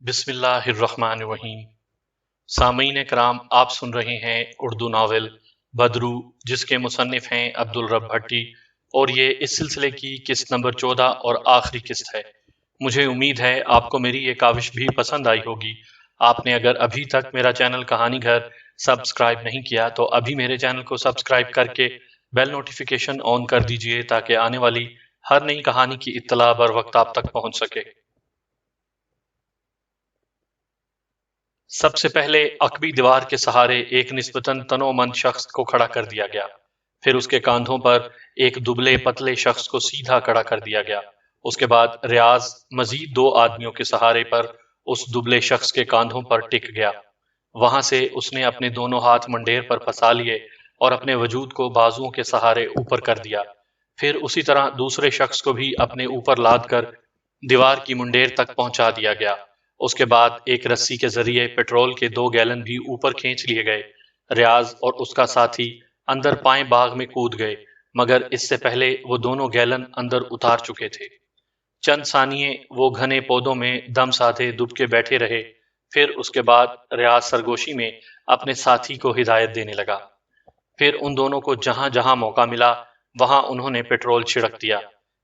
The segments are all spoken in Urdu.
بسم اللہ الرحمن الرحیم۔ سامعین کرام، آپ سن رہے ہیں اردو ناول بدرو، جس کے مصنف ہیں عبدالرب بھٹی، اور یہ اس سلسلے کی قسط نمبر 14 اور آخری قسط ہے۔ مجھے امید ہے آپ کو میری یہ کاوش بھی پسند آئی ہوگی۔ آپ نے اگر ابھی تک میرا چینل کہانی گھر سبسکرائب نہیں کیا تو ابھی میرے چینل کو سبسکرائب کر کے بیل نوٹیفیکیشن آن کر دیجئے تاکہ آنے والی ہر نئی کہانی کی اطلاع بر وقت آپ تک پہنچ سکے۔ سب سے پہلے عقبی دیوار کے سہارے ایک نسبتاً تنومند شخص کو کھڑا کر دیا گیا، پھر اس کے کاندھوں پر ایک دبلے پتلے شخص کو سیدھا کھڑا کر دیا گیا۔ اس کے بعد ریاض مزید 2 آدمیوں کے سہارے پر اس دبلے شخص کے کاندھوں پر ٹک گیا۔ وہاں سے اس نے اپنے دونوں ہاتھ منڈیر پر پھنسا لیے اور اپنے وجود کو بازوؤں کے سہارے اوپر کر دیا۔ پھر اسی طرح دوسرے شخص کو بھی اپنے اوپر لاد کر دیوار کی منڈیر تک پہنچا دیا گیا۔ اس کے بعد ایک رسی کے ذریعے پیٹرول کے 2 گیلن بھی اوپر کھینچ لیے گئے۔ ریاض اور اس کا ساتھی اندر پائیں باغ میں کود گئے، مگر اس سے پہلے وہ دونوں گیلن اندر اتار چکے تھے۔ چند ثانیے وہ گھنے پودوں میں دم سادھے دب کے بیٹھے رہے، پھر اس کے بعد ریاض سرگوشی میں اپنے ساتھی کو ہدایت دینے لگا۔ پھر ان دونوں کو جہاں جہاں موقع ملا وہاں انہوں نے پیٹرول چھڑک دیا۔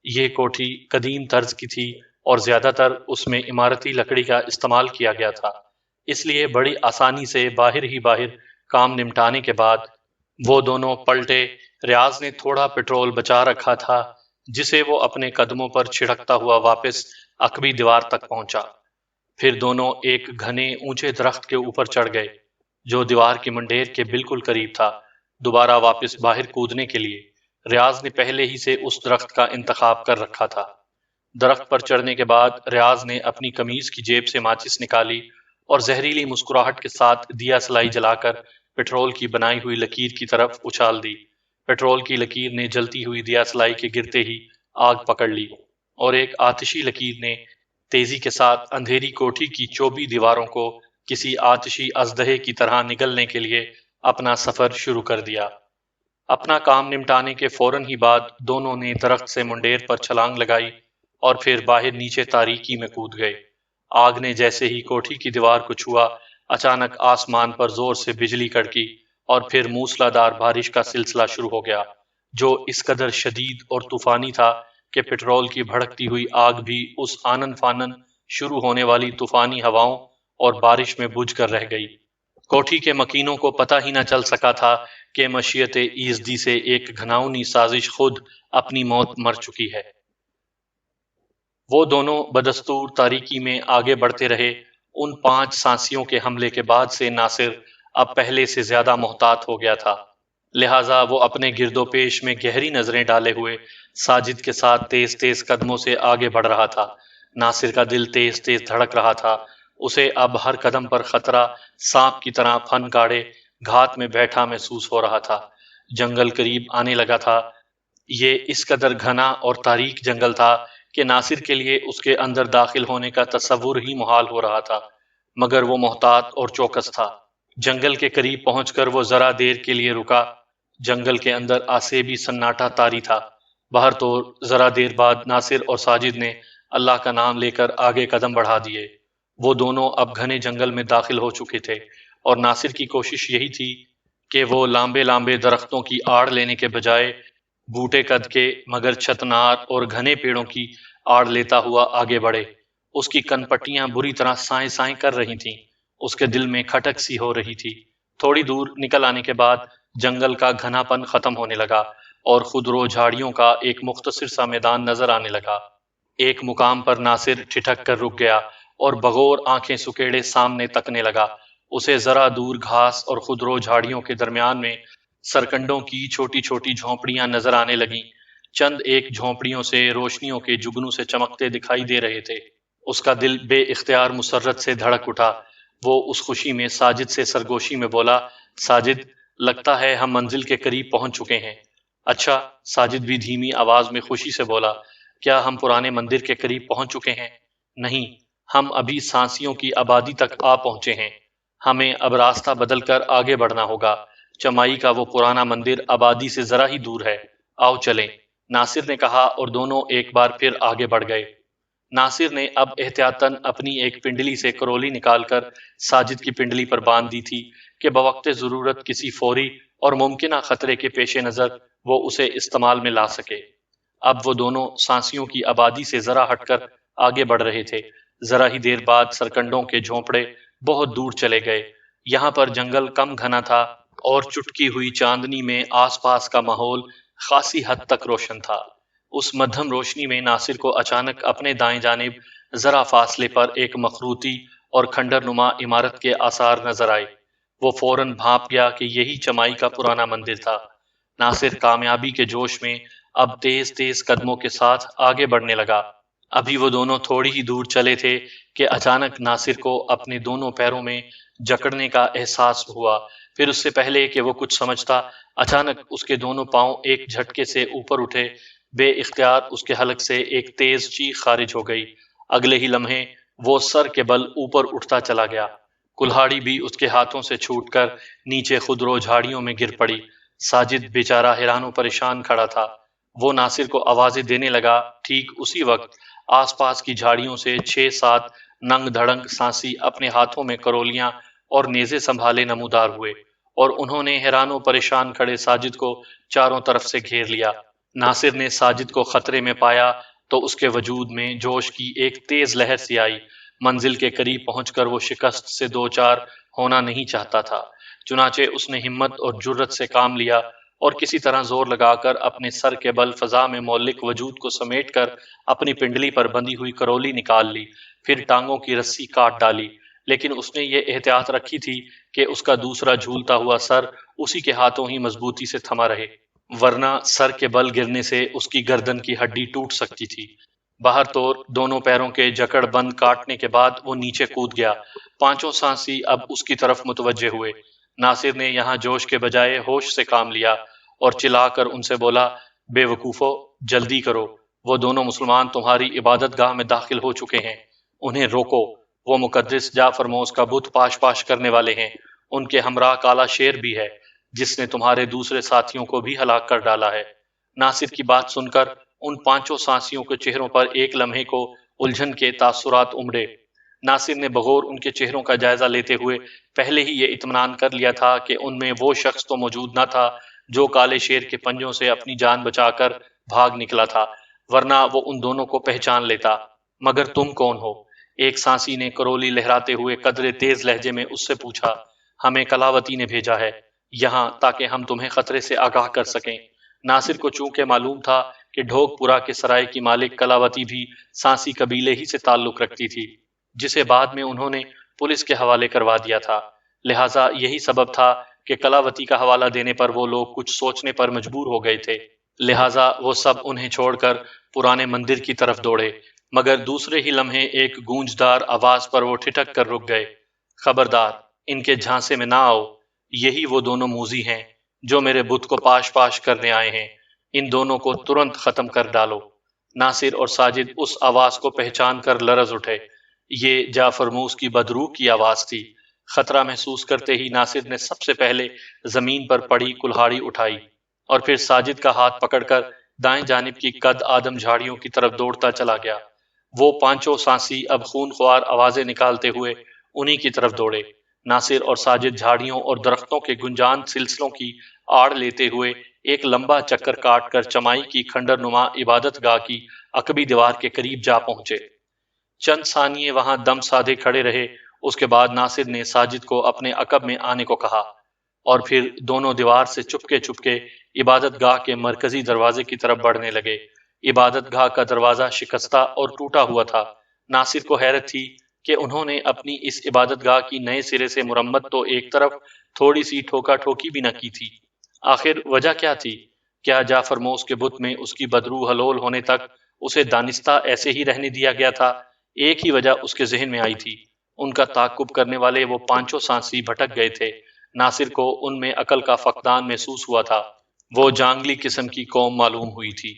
یہ کوٹھی قدیم طرز کی تھی اور زیادہ تر اس میں عمارتی لکڑی کا استعمال کیا گیا تھا، اس لیے بڑی آسانی سے باہر کام نمٹانے کے بعد وہ دونوں پلٹے۔ ریاض نے تھوڑا پیٹرول بچا رکھا تھا جسے وہ اپنے قدموں پر چھڑکتا ہوا واپس عقبی دیوار تک پہنچا۔ پھر دونوں ایک گھنے اونچے درخت کے اوپر چڑھ گئے جو دیوار کی منڈیر کے بالکل قریب تھا۔ دوبارہ واپس باہر کودنے کے لیے ریاض نے پہلے ہی سے اس درخت کا انتخاب کر رکھا تھا۔ درخت پر چڑھنے کے بعد ریاض نے اپنی قمیض کی جیب سے ماچس نکالی اور زہریلی مسکراہٹ کے ساتھ دیا سلائی جلا کر پیٹرول کی بنائی ہوئی لکیر کی طرف اچھال دی۔ پیٹرول کی لکیر نے جلتی ہوئی دیا سلائی کے گرتے ہی آگ پکڑ لی اور ایک آتشی لکیر نے تیزی کے ساتھ اندھیری کوٹھی کی چوبی دیواروں کو کسی آتشی اژدہے کی طرح نگلنے کے لیے اپنا سفر شروع کر دیا۔ اپنا کام نمٹانے کے فوراً ہی بعد دونوں نے درخت سے منڈیر پر چھلانگ لگائی اور پھر باہر نیچے تاریکی میں کود گئے۔ آگ نے جیسے ہی کوٹھی کی دیوار کو چھوا، اچانک آسمان پر زور سے بجلی کڑکی اور پھر موسلا دھار بارش کا سلسلہ شروع ہو گیا، جو اس قدر شدید اور طوفانی تھا کہ پیٹرول کی بھڑکتی ہوئی آگ بھی اس آنن فانن شروع ہونے والی طوفانی ہواؤں اور بارش میں بجھ کر رہ گئی۔ کوٹھی کے مکینوں کو پتہ ہی نہ چل سکا تھا کہ مشیت ایزدی سے ایک گھناؤنی سازش خود اپنی موت مر چکی ہے۔ وہ دونوں بدستور تاریکی میں آگے بڑھتے رہے۔ ان 5 سانسیوں کے حملے کے بعد سے ناصر اب پہلے سے زیادہ محتاط ہو گیا تھا، لہٰذا وہ اپنے گرد و پیش میں گہری نظریں ڈالے ہوئے ساجد کے ساتھ تیز تیز قدموں سے آگے بڑھ رہا تھا۔ ناصر کا دل تیز تیز دھڑک رہا تھا، اسے اب ہر قدم پر خطرہ سانپ کی طرح پھن کاڑے گھات میں بیٹھا محسوس ہو رہا تھا۔ جنگل قریب آنے لگا تھا۔ یہ اس قدر گھنا اور تاریک جنگل تھا کہ ناصر کے لیے اس کے اندر داخل ہونے کا تصور ہی محال ہو رہا تھا، مگر وہ محتاط اور چوکس تھا۔ جنگل کے قریب پہنچ کر وہ ذرا دیر کے لیے رکا۔ جنگل کے اندر آسیبی سناٹا طاری تھا۔ باہر تو ذرا دیر بعد ناصر اور ساجد نے اللہ کا نام لے کر آگے قدم بڑھا دیے۔ وہ دونوں اب گھنے جنگل میں داخل ہو چکے تھے اور ناصر کی کوشش یہی تھی کہ وہ لامبے لامبے درختوں کی آڑ لینے کے بجائے بوٹے قد کے مگر چھتنار اور گھنے پیڑوں کی آڑ لیتا ہوا آگے بڑھے۔ اس کی کن پٹیاں بری طرح سائیں سائیں کر رہی تھیں، اس کے دل میں کھٹک سی ہو رہی تھی۔ تھوڑی دور نکل آنے کے بعد جنگل کا گھنا پن ختم ہونے لگا اور خودرو جھاڑیوں کا ایک مختصر سا میدان نظر آنے لگا۔ ایک مقام پر ناصر ٹھٹک کر رک گیا اور بغور آنکھیں سکیڑے سامنے تکنے لگا۔ اسے ذرا دور گھاس اور خودرو جھاڑیوں کے درمیان میں سرکنڈوں کی چھوٹی چھوٹی جھونپڑیاں نظر آنے لگیں۔ چند ایک جھونپڑیوں سے روشنیوں کے جگنوں سے چمکتے دکھائی دے رہے تھے۔ اس کا دل بے اختیار مسرت سے دھڑک اٹھا۔ وہ اس خوشی میں ساجد سے سرگوشی میں بولا، ساجد، لگتا ہے ہم منزل کے قریب پہنچ چکے ہیں۔ اچھا، ساجد بھی دھیمی آواز میں خوشی سے بولا، کیا ہم پرانے مندر کے قریب پہنچ چکے ہیں؟ نہیں، ہم ابھی سانسیوں کی آبادی تک آ پہنچے ہیں۔ ہمیں اب راستہ بدل کر آگے بڑھنا ہوگا۔ چمائی کا وہ پرانا مندر آبادی سے ذرا ہی دور ہے، آؤ چلیں، ناصر نے کہا اور دونوں ایک بار پھر آگے بڑھ گئے۔ ناصر نے اب احتیاطاً اپنی ایک پنڈلی سے کرولی نکال کر ساجد کی پنڈلی پر باندھ دی تھی کہ بوقت ضرورت کسی فوری اور ممکنہ خطرے کے پیش نظر وہ اسے استعمال میں لا سکے۔ اب وہ دونوں سانسیوں کی آبادی سے ذرا ہٹ کر آگے بڑھ رہے تھے۔ ذرا ہی دیر بعد سرکنڈوں کے جھونپڑے بہت دور چلے گئے۔ یہاں پر جنگل کم گھنا تھا اور چٹکی ہوئی چاندنی میں آس پاس کا ماحول خاصی حد تک روشن تھا۔ اس مدھم روشنی میں ناصر کو اچانک اپنے دائیں جانب ذرا فاصلے پر ایک مخروطی اور کھنڈر نما عمارت کے آثار نظر آئے۔ وہ فوراً بھانپ گیا کہ یہی چمائی کا پرانا مندر تھا۔ ناصر کامیابی کے جوش میں اب تیز تیز قدموں کے ساتھ آگے بڑھنے لگا۔ ابھی وہ دونوں تھوڑی ہی دور چلے تھے کہ اچانک ناصر کو اپنے دونوں پیروں میں جکڑنے کا احساس ہوا۔ پھر اس سے پہلے کہ وہ کچھ سمجھتا، اچانک اس کے دونوں پاؤں ایک جھٹکے سے اوپر اٹھے۔ بے اختیار اس کے حلق سے ایک تیز چیخ خارج ہو گئی۔ اگلے ہی لمحے وہ سر کے بل اوپر اٹھتا چلا گیا۔ کلہاڑی بھی اس کے ہاتھوں سے چھوٹ کر نیچے خودرو جھاڑیوں میں گر پڑی۔ ساجد بیچارہ حیران و پریشان کھڑا تھا۔ وہ ناصر کو آوازیں دینے لگا۔ ٹھیک اسی وقت آس پاس کی جھاڑیوں سے 6-7 ننگ دھڑنگ سانسی اپنے ہاتھوں میں کرولیاں اور نیزے سنبھالے نمودار ہوئے اور انہوں نے حیران و پریشان کھڑے ساجد کو چاروں طرف سے گھیر لیا۔ ناصر نے ساجد کو خطرے میں پایا تو اس کے وجود میں جوش کی ایک تیز لہر سی آئی۔ منزل کے قریب پہنچ کر وہ شکست سے دو چار ہونا نہیں چاہتا تھا، چنانچہ اس نے ہمت اور جرت سے کام لیا اور کسی طرح زور لگا کر اپنے سر کے بل فضا میں معلق وجود کو سمیٹ کر اپنی پنڈلی پر بندھی ہوئی کرولی نکال لی۔ پھر ٹانگوں کی رسی کاٹ ڈالی، لیکن اس نے یہ احتیاط رکھی تھی کہ اس کا دوسرا جھولتا ہوا سر اسی کے ہاتھوں ہی مضبوطی سے تھما رہے، ورنہ سر کے بل گرنے سے اس کی گردن کی ہڈی ٹوٹ سکتی تھی۔ باہر طور دونوں پیروں کے جکڑ بند کاٹنے کے بعد وہ نیچے کود گیا۔ پانچوں سانسی اب اس کی طرف متوجہ ہوئے۔ ناصر نے یہاں جوش کے بجائے ہوش سے کام لیا اور چلا کر ان سے بولا، بے وقوفو، جلدی کرو، وہ دونوں مسلمان تمہاری عبادت گاہ میں داخل ہو چکے ہیں، انہیں روکو، وہ مقدس جا فرموز کا بت پاش پاش کرنے والے ہیں، ان کے ہمراہ کالا شیر بھی ہے جس نے تمہارے دوسرے ساتھیوں کو بھی ہلاک کر ڈالا ہے۔ ناصر کی بات سن کر ان پانچوں سانسیوں کے چہروں پر ایک لمحے کو الجھن کے تاثرات امڑے۔ ناصر نے بغور ان کے چہروں کا جائزہ لیتے ہوئے پہلے ہی یہ اطمینان کر لیا تھا کہ ان میں وہ شخص تو موجود نہ تھا جو کالے شیر کے پنجوں سے اپنی جان بچا کر بھاگ نکلا تھا، ورنہ وہ ان دونوں کو پہچان لیتا۔ مگر تم کون ہو؟ ایک سانسی نے کرولی لہراتے ہوئے قدرے تیز لہجے میں اس سے پوچھا۔ ہمیں کلاوتی نے بھیجا ہے یہاں تاکہ ہم تمہیں خطرے سے آگاہ کر سکیں۔ ناصر کو چونکہ معلوم تھا کہ ڈھوک پورا کے سرائے کی مالک کلاوتی بھی سانسی قبیلے ہی سے تعلق رکھتی تھی، جسے بعد میں انہوں نے پولیس کے حوالے کروا دیا تھا، لہٰذا یہی سبب تھا کہ کلاوتی کا حوالہ دینے پر وہ لوگ کچھ سوچنے پر مجبور ہو گئے تھے، لہٰذا وہ سب انہیں چھوڑ کر پرانے مندر کی طرف دوڑے۔ مگر دوسرے ہی لمحے ایک گونجدار آواز پر وہ ٹھٹک کر رک گئے۔ خبردار، ان کے جھانسے میں نہ آؤ، یہی وہ دونوں موذی ہیں جو میرے بت کو پاش پاش کرنے آئے ہیں، ان دونوں کو ترنت ختم کر ڈالو۔ ناصر اور ساجد اس آواز کو پہچان کر لرز اٹھے۔ یہ جا فرموز کی بدروح کی آواز تھی۔ خطرہ محسوس کرتے ہی ناصر نے سب سے پہلے زمین پر پڑی کلہاڑی اٹھائی اور پھر ساجد کا ہاتھ پکڑ کر دائیں جانب کی قد آدم جھاڑیوں کی طرف دوڑتا چلا گیا۔ وہ پانچوں سانسی اب خون خوار آوازیں نکالتے ہوئے انہی کی طرف دوڑے۔ ناصر اور ساجد جھاڑیوں اور درختوں کے گنجان سلسلوں کی آڑ لیتے ہوئے ایک لمبا چکر کاٹ کر چمائی کی کھنڈر نما عبادت گاہ کی عقبی دیوار کے قریب جا پہنچے۔ چند ثانیے وہاں دم سادھے کھڑے رہے، اس کے بعد ناصر نے ساجد کو اپنے عقب میں آنے کو کہا اور پھر دونوں دیوار سے چپکے چپکے عبادت گاہ کے مرکزی دروازے کی طرف بڑھنے لگے۔ عبادت گاہ کا دروازہ شکستہ اور ٹوٹا ہوا تھا۔ ناصر کو حیرت تھی کہ انہوں نے اپنی اس عبادت گاہ کی نئے سرے سے مرمت تو ایک طرف تھوڑی سی ٹھوکا ٹھوکی بھی نہ کی تھی۔ آخر وجہ کیا تھی؟ کیا جا فرموز کے بت میں اس کی بدروح حلول ہونے تک اسے دانستہ ایسے ہی رہنے دیا گیا تھا؟ ایک ہی وجہ اس کے ذہن میں آئی تھی، ان کا تعاقب کرنے والے وہ پانچوں سانسی بھٹک گئے تھے۔ ناصر کو ان میں عقل کا فقدان محسوس ہوا تھا، وہ جانگلی قسم کی قوم معلوم ہوئی تھی۔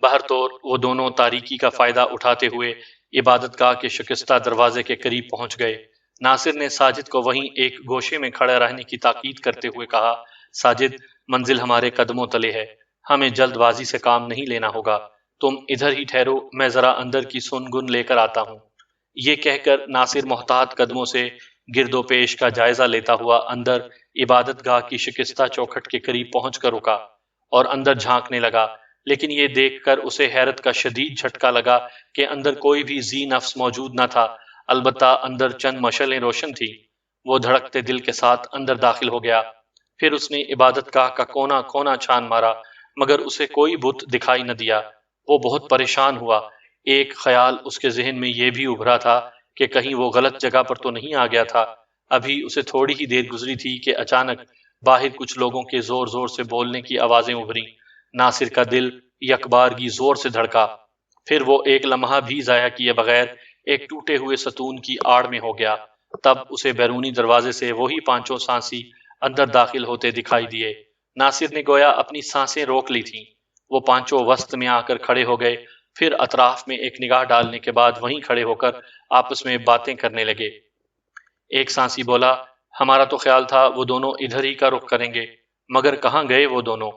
بہر طور وہ دونوں تاریکی کا فائدہ اٹھاتے ہوئے عبادت گاہ کے شکستہ دروازے کے قریب پہنچ گئے۔ ناصر نے ساجد کو وہیں ایک گوشے میں کھڑے رہنے کی تاکید کرتے ہوئے کہا، ساجد، منزل ہمارے قدموں تلے ہے، ہمیں جلد بازی سے کام نہیں لینا ہوگا، تم ادھر ہی ٹھہرو، میں ذرا اندر کی سن گن لے کر آتا ہوں۔ یہ کہہ کر ناصر محتاط قدموں سے گرد و پیش کا جائزہ لیتا ہوا اندر عبادت گاہ کی شکستہ چوکھٹ کے قریب پہنچ کر رکا اور اندر جھانکنے لگا، لیکن یہ دیکھ کر اسے حیرت کا شدید جھٹکا لگا کہ اندر کوئی بھی ذی نفس موجود نہ تھا، البتہ اندر چند مشعلیں روشن تھیں۔ وہ دھڑکتے دل کے ساتھ اندر داخل ہو گیا۔ پھر اس نے عبادت گاہ کا کونا کونا چھان مارا، مگر اسے کوئی بت دکھائی نہ دیا۔ وہ بہت پریشان ہوا۔ ایک خیال اس کے ذہن میں یہ بھی ابھرا تھا کہ کہیں وہ غلط جگہ پر تو نہیں آ گیا تھا۔ ابھی اسے تھوڑی ہی دیر گزری تھی کہ اچانک باہر کچھ لوگوں کے زور زور سے بولنے کی آوازیں ابھریں۔ ناصر کا دل یکبارگی زور سے دھڑکا، پھر وہ ایک لمحہ بھی ضائع کیے بغیر ایک ٹوٹے ہوئے ستون کی آڑ میں ہو گیا۔ تب اسے بیرونی دروازے سے وہی پانچوں سانسی اندر داخل ہوتے دکھائی دیے۔ ناصر نے گویا اپنی سانسیں روک لی تھیں۔ وہ پانچوں وسط میں آ کر کھڑے ہو گئے، پھر اطراف میں ایک نگاہ ڈالنے کے بعد وہیں کھڑے ہو کر آپس میں باتیں کرنے لگے۔ ایک سانسی بولا، ہمارا تو خیال تھا وہ دونوں ادھر ہی کا رخ کریں گے، مگر کہاں گئے وہ دونوں؟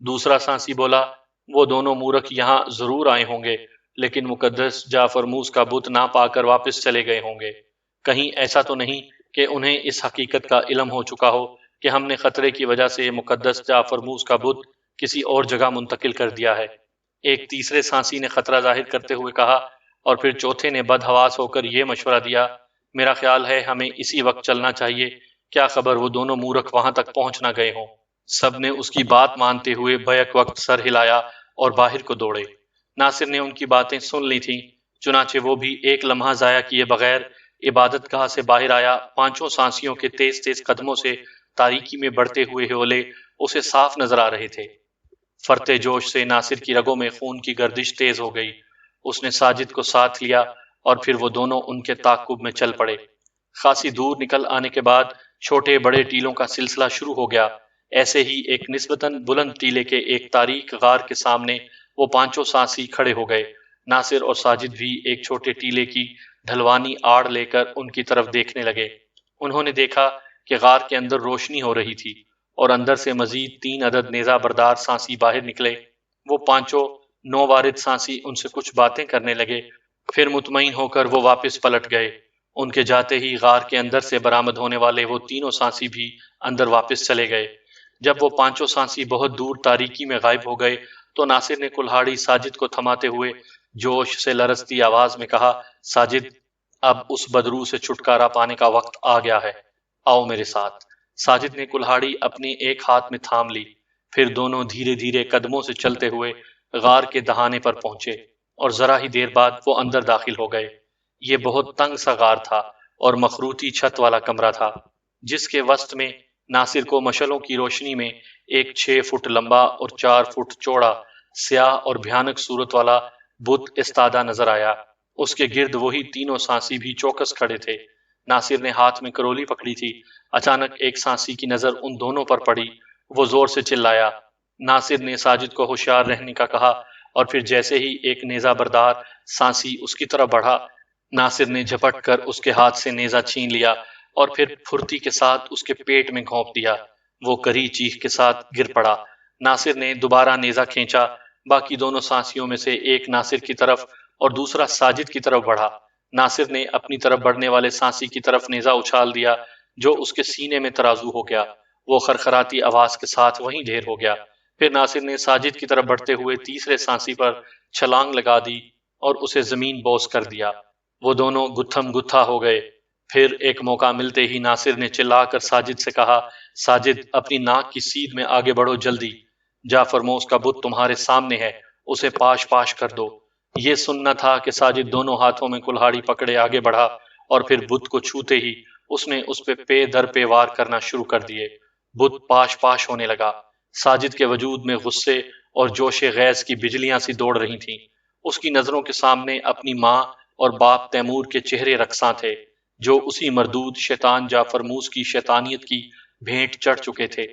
دوسرا سانسی بولا، وہ دونوں مورخ یہاں ضرور آئے ہوں گے، لیکن مقدس جعفر موس کا بت نہ پا کر واپس چلے گئے ہوں گے۔ کہیں ایسا تو نہیں کہ انہیں اس حقیقت کا علم ہو چکا ہو کہ ہم نے خطرے کی وجہ سے مقدس جعفر موس کا بت کسی اور جگہ منتقل کر دیا ہے؟ ایک تیسرے سانسی نے خطرہ ظاہر کرتے ہوئے کہا، اور پھر چوتھے نے بدحواس ہو کر یہ مشورہ دیا، میرا خیال ہے ہمیں اسی وقت چلنا چاہیے، کیا خبر وہ دونوں مورخ وہاں تک پہنچ نہ گئے ہوں۔ سب نے اس کی بات مانتے ہوئے بیک وقت سر ہلایا اور باہر کو دوڑے۔ ناصر نے ان کی باتیں سن لی تھیں، چنانچہ وہ بھی ایک لمحہ ضائع کیے بغیر عبادت گاہ سے باہر آیا۔ پانچوں سانسیوں کے تیز تیز قدموں سے تاریکی میں بڑھتے ہوئے ہولے اسے صاف نظر آ رہے تھے۔ فرتے جوش سے ناصر کی رگوں میں خون کی گردش تیز ہو گئی۔ اس نے ساجد کو ساتھ لیا اور پھر وہ دونوں ان کے تعاقب میں چل پڑے۔ خاصی دور نکل آنے کے بعد چھوٹے بڑے ٹیلوں کا سلسلہ شروع ہو گیا۔ ایسے ہی ایک نسبتاً بلند ٹیلے کے ایک تاریک غار کے سامنے وہ پانچوں سانسی کھڑے ہو گئے۔ ناصر اور ساجد بھی ایک چھوٹے ٹیلے کی ڈھلوانی آڑ لے کر ان کی طرف دیکھنے لگے۔ انہوں نے دیکھا کہ غار کے اندر روشنی ہو رہی تھی اور اندر سے مزید 3 عدد نیزہ بردار سانسی باہر نکلے۔ وہ پانچوں نووارد سانسی ان سے کچھ باتیں کرنے لگے، پھر مطمئن ہو کر وہ واپس پلٹ گئے۔ ان کے جاتے ہی غار کے اندر سے برآمد ہونے والے وہ تینوں سانسی بھی اندر واپس چلے گئے۔ جب وہ پانچوں سانسی بہت دور تاریکی میں غائب ہو گئے تو ناصر نے کلہاڑی ساجد کو تھماتے ہوئے جوش سے لرزتی آواز میں کہا، ساجد، اب اس بدرو سے چھٹکارا پانے کا وقت آ گیا ہے، آؤ میرے ساتھ۔ ساجد نے کلہاڑی اپنے ایک ہاتھ میں تھام لی، پھر دونوں دھیرے دھیرے قدموں سے چلتے ہوئے غار کے دہانے پر پہنچے اور ذرا ہی دیر بعد وہ اندر داخل ہو گئے۔ یہ بہت تنگ سا غار تھا اور مخروطی چھت والا کمرہ تھا، جس کے وسط میں ناصر کو مشعلوں کی روشنی میں ایک 6 فٹ لمبا اور 4 فٹ چوڑا سیاہ اور بھیانک صورت والا بت استادہ نظر آیا۔ اس کے گرد وہی تینوں سانسی بھی چوکس کھڑے تھے۔ ناصر نے ہاتھ میں کرولی پکڑی تھی۔ اچانک ایک سانسی کی نظر ان دونوں پر پڑی۔ وہ زور سے چلایا۔ ناصر نے ساجد کو ہوشیار رہنے کا کہا اور پھر جیسے ہی ایک نیزہ بردار سانسی اس کی طرف بڑھا، ناصر نے جھپٹ کر اس کے ہاتھ سے نیزہ چھین لیا اور پھر پھرتی کے ساتھ اس کے پیٹ میں گھونپ دیا۔ وہ کری چیخ کے ساتھ گر پڑا۔ ناصر نے دوبارہ نیزہ کھینچا۔ باقی دونوں سانسیوں میں سے ایک ناصر کی طرف اور دوسرا ساجد کی طرف بڑھا۔ ناصر نے اپنی طرف بڑھنے والے سانسی کی طرف نیزہ اچھال دیا جو اس کے سینے میں ترازو ہو گیا۔ وہ خرخراتی آواز کے ساتھ وہیں ڈھیر ہو گیا۔ پھر ناصر نے ساجد کی طرف بڑھتے ہوئے تیسرے سانسی پر چھلانگ لگا دی اور اسے زمین بوس کر دیا۔ وہ دونوں گتھم گتھا ہو گئے۔ پھر ایک موقع ملتے ہی ناصر نے چلا کر ساجد سے کہا، ساجد، اپنی ناک کی سیدھ میں آگے بڑھو جلدی، جعفر موس کا بت تمہارے سامنے ہے، اسے پاش پاش کر دو۔ یہ سننا تھا کہ ساجد دونوں ہاتھوں میں کلہاڑی پکڑے آگے بڑھا اور پھر بت کو چھوتے ہی اس نے اس پہ در پہ وار کرنا شروع کر دیے۔ بت پاش پاش ہونے لگا۔ ساجد کے وجود میں غصے اور جوش غیظ کی بجلیاں سی دوڑ رہی تھیں۔ اس کی نظروں کے سامنے اپنی ماں اور باپ تیمور کے چہرے رقصاں تھے، جو اسی مردود شیطان جعفر موس کی شیطانیت کی بھینٹ چڑھ چکے تھے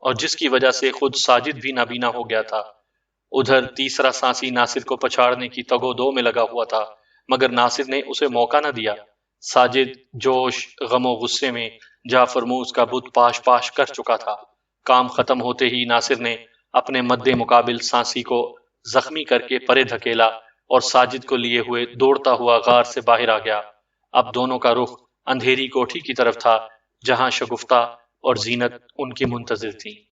اور جس کی وجہ سے خود ساجد بھی نابینا ہو گیا تھا۔ ادھر تیسرا سانسی ناصر کو پچھاڑنے کی تگ و دو میں لگا ہوا تھا، مگر ناصر نے اسے موقع نہ دیا۔ ساجد جوش، غم و غصے میں جعفر موس کا بت پاش پاش کر چکا تھا۔ کام ختم ہوتے ہی ناصر نے اپنے مد مقابل سانسی کو زخمی کر کے پرے دھکیلا اور ساجد کو لیے ہوئے دوڑتا ہوا غار سے باہر آ گیا۔ اب دونوں کا رخ اندھیری کوٹھی کی طرف تھا جہاں شگفتہ اور زینت ان کی منتظر تھیں۔